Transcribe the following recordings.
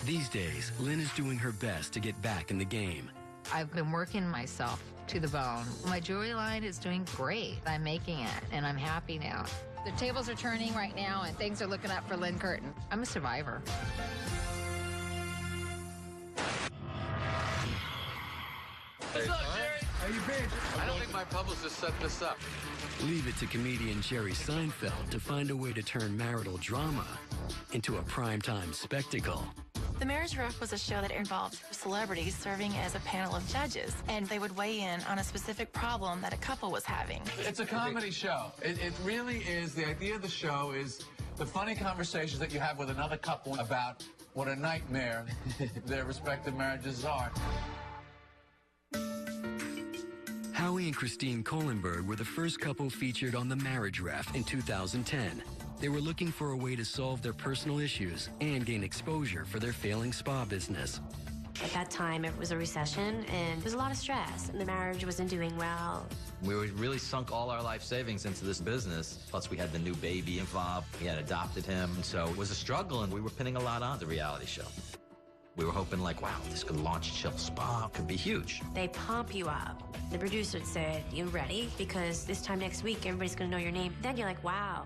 These days, Lynn is doing her best to get back in the game. I've been working myself to the bone. My jewelry line is doing great. I'm making it, and I'm happy now. The tables are turning right now, and things are looking up for Lynn Curtin. I'm a survivor. What's up, Jerry? How you been? I don't think my publicist set this up. Leave it to comedian Jerry Seinfeld to find a way to turn marital drama into a primetime spectacle. The Marriage Ref was a show that involved celebrities serving as a panel of judges, and they would weigh in on a specific problem that a couple was having. It's a comedy show. It really is. The idea of the show is the funny conversations that you have with another couple about what a nightmare their respective marriages are. Howie and Christine Kohlenberg were the first couple featured on The Marriage Ref in 2010. They were looking for a way to solve their personal issues and gain exposure for their failing spa business. At that time, it was a recession, and there was a lot of stress, and the marriage wasn't doing well. We really sunk all our life savings into this business. Plus, we had the new baby involved. We had adopted him, so it was a struggle, and we were pinning a lot on the reality show. We were hoping, like, wow, this could launch Chill Spa, could be huge. They pump you up. The producer said, "You ready? Because this time next week, everybody's gonna know your name." Then you're like, wow.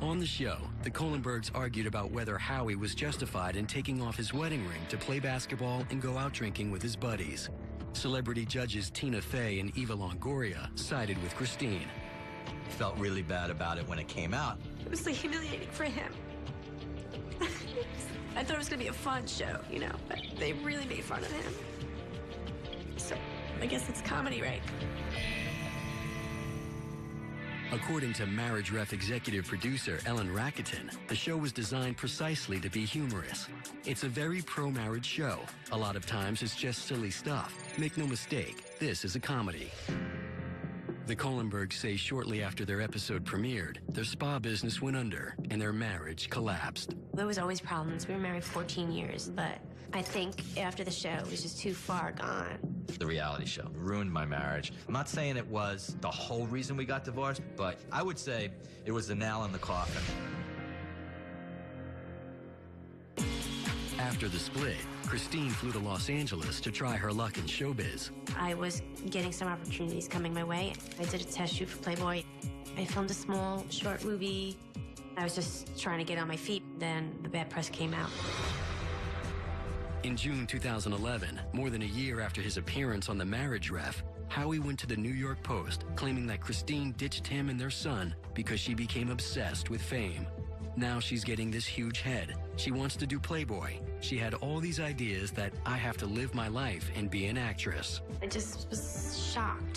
On the show, the Kohlenbergs argued about whether Howie was justified in taking off his wedding ring to play basketball and go out drinking with his buddies. Celebrity judges Tina Fey and Eva Longoria sided with Christine. Felt really bad about it when it came out. It was like humiliating for him. I thought it was gonna be a fun show, you know, but they really made fun of him. So I guess it's comedy, right? According to Marriage Ref executive producer Ellen Rakuten, the show was designed precisely to be humorous. It's a very pro-marriage show. A lot of times it's just silly stuff. Make no mistake, this is a comedy. The Kohlenbergs say shortly after their episode premiered, their spa business went under and their marriage collapsed. There was always problems. We were married 14 years, but I think after the show, it was just too far gone. The reality show ruined my marriage. I'm not saying it was the whole reason we got divorced, but I would say it was the nail in the coffin. After the split, Christine flew to Los Angeles to try her luck in showbiz. I was getting some opportunities coming my way. I did a test shoot for Playboy. I filmed a small, short movie. I was just trying to get on my feet. Then the bad press came out. In June 2011, more than a year after his appearance on The Marriage Ref, Howie went to the New York Post claiming that Christine ditched him and their son because she became obsessed with fame. Now she's getting this huge head. She wants to do Playboy. She had all these ideas that I have to live my life and be an actress. I just was shocked.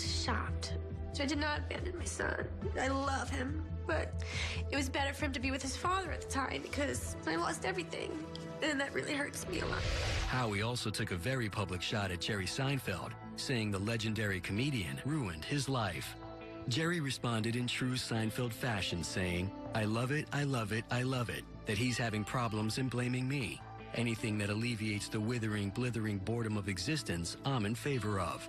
So I did not abandon my son. I love him, but it was better for him to be with his father at the time because I lost everything. And that really hurts me a lot. Howie also took a very public shot at Jerry Seinfeld, saying the legendary comedian ruined his life. Jerry responded in true Seinfeld fashion, saying, "I love it, I love it, I love it, that he's having problems and blaming me. Anything that alleviates the withering, blithering boredom of existence, I'm in favor of."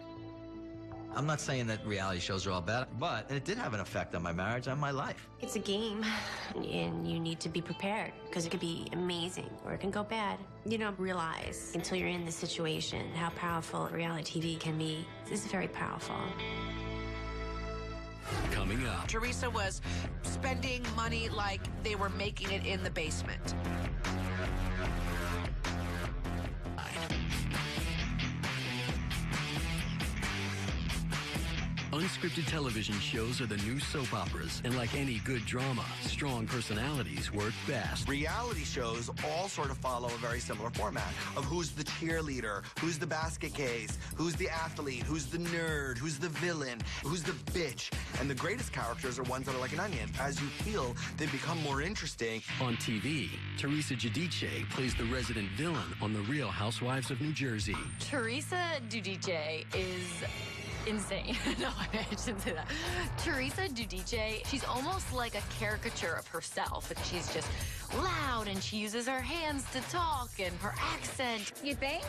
I'm not saying that reality shows are all bad, but it did have an effect on my marriage and my life. It's a game, and you need to be prepared because it could be amazing or it can go bad. You don't realize until you're in the situation how powerful reality TV can be. It's very powerful. Coming up. Teresa was spending money like they were making it in the basement. Unscripted television shows are the new soap operas, and like any good drama, strong personalities work best. Reality shows all sort of follow a very similar format of who's the cheerleader, who's the basket case, who's the athlete, who's the nerd, who's the villain, who's the bitch. And the greatest characters are ones that are like an onion. As you heal, they become more interesting. On TV, Teresa Giudice plays the resident villain on The Real Housewives of New Jersey. Teresa Giudice is insane. No, I shouldn't say that. Teresa Giudice, she's almost like a caricature of herself. She's just loud, and she uses her hands to talk, and her accent. You think?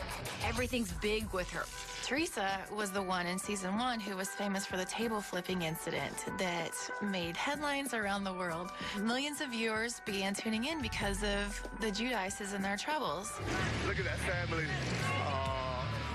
Everything's big with her. Teresa was the one in season 1 who was famous for the table flipping incident that made headlines around the world. Millions of viewers began tuning in because of the Giudices and their troubles. Look at that family.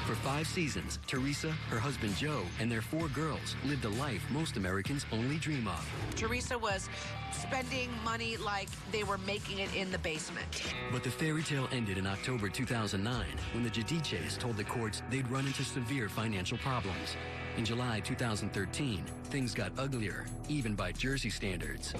For 5 seasons, Teresa, her husband Joe, and their 4 girls lived a life most Americans only dream of. Teresa was spending money like they were making it in the basement. But the fairy tale ended in October 2009 when the Giudices told the courts they'd run into severe financial problems. In July 2013, things got uglier, even by Jersey standards.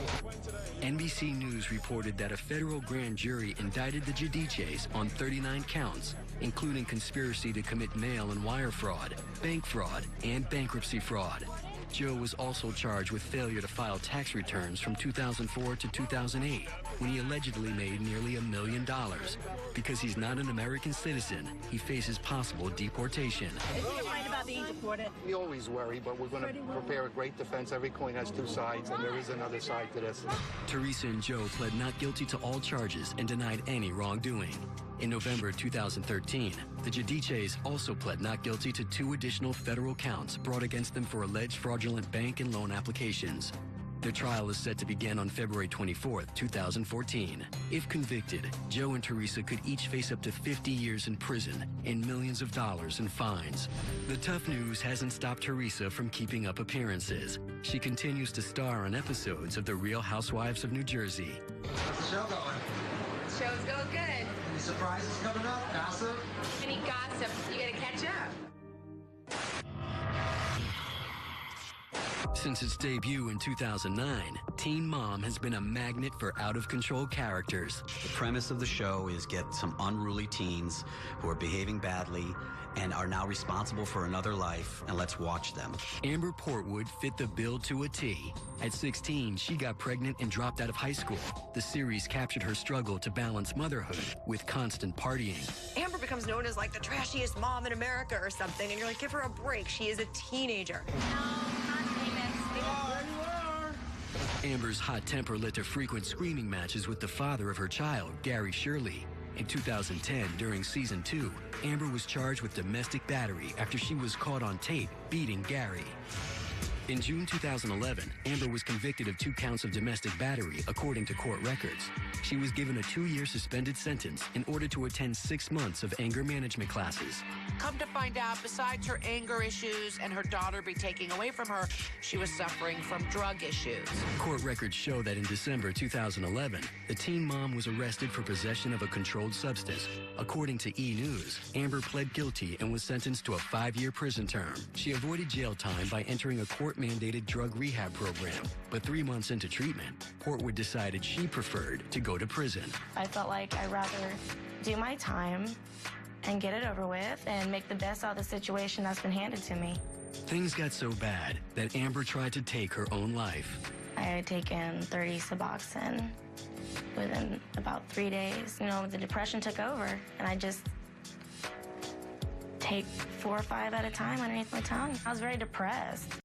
NBC News reported that a federal grand jury indicted the Giudices on 39 counts, including conspiracy to commit mail and wire fraud, bank fraud, and bankruptcy fraud. Joe was also charged with failure to file tax returns from 2004 to 2008, when he allegedly made nearly $1 million. Because he's not an American citizen, he faces possible deportation. Is he afraid about being deported? We always worry, but we're going to prepare a great defense. Every coin has 2 sides, and there is another side to this. Teresa and Joe pled not guilty to all charges and denied any wrongdoing. In November 2013, the Giudices also pled not guilty to 2 additional federal counts brought against them for alleged fraudulent bank and loan applications. Their trial is set to begin on February 24th, 2014. If convicted, Joe and Teresa could each face up to 50 years in prison and millions of dollars in fines. The tough news hasn't stopped Teresa from keeping up appearances. She continues to star on episodes of The Real Housewives of New Jersey. How's the show going? Show's going good. Any surprises coming up? Gossip? Any gossip? You gotta catch up. Since its debut in 2009, Teen Mom has been a magnet for out-of-control characters. The premise of the show is get some unruly teens who are behaving badly and are now responsible for another life, and let's watch them. Amber Portwood fit the bill to a T. At 16, she got pregnant and dropped out of high school. The series captured her struggle to balance motherhood with constant partying. Amber becomes known as like the trashiest mom in America or something, and you're like, give her a break. She is a teenager. Amber's hot temper led to frequent screaming matches with the father of her child, Gary Shirley. In 2010, during season 2, Amber was charged with domestic battery after she was caught on tape beating Gary. In June 2011, Amber was convicted of 2 counts of domestic battery, according to court records. She was given a 2-year suspended sentence in order to attend 6 months of anger management classes. Come to find out, besides her anger issues and her daughter be taken away from her, she was suffering from drug issues. Court records show that in December 2011, the teen mom was arrested for possession of a controlled substance. According to E! News, Amber pled guilty and was sentenced to a 5-year prison term. She avoided jail time by entering a court-mandated drug rehab program. But 3 months into treatment, Portwood decided she preferred to go to prison. I felt like I'd rather do my time and get it over with and make the best out of the situation that's been handed to me. Things got so bad that Amber tried to take her own life. I had taken 30 Suboxone within about 3 days. You know, the depression took over, and I just take 4 or 5 at a time underneath my tongue. I was very depressed.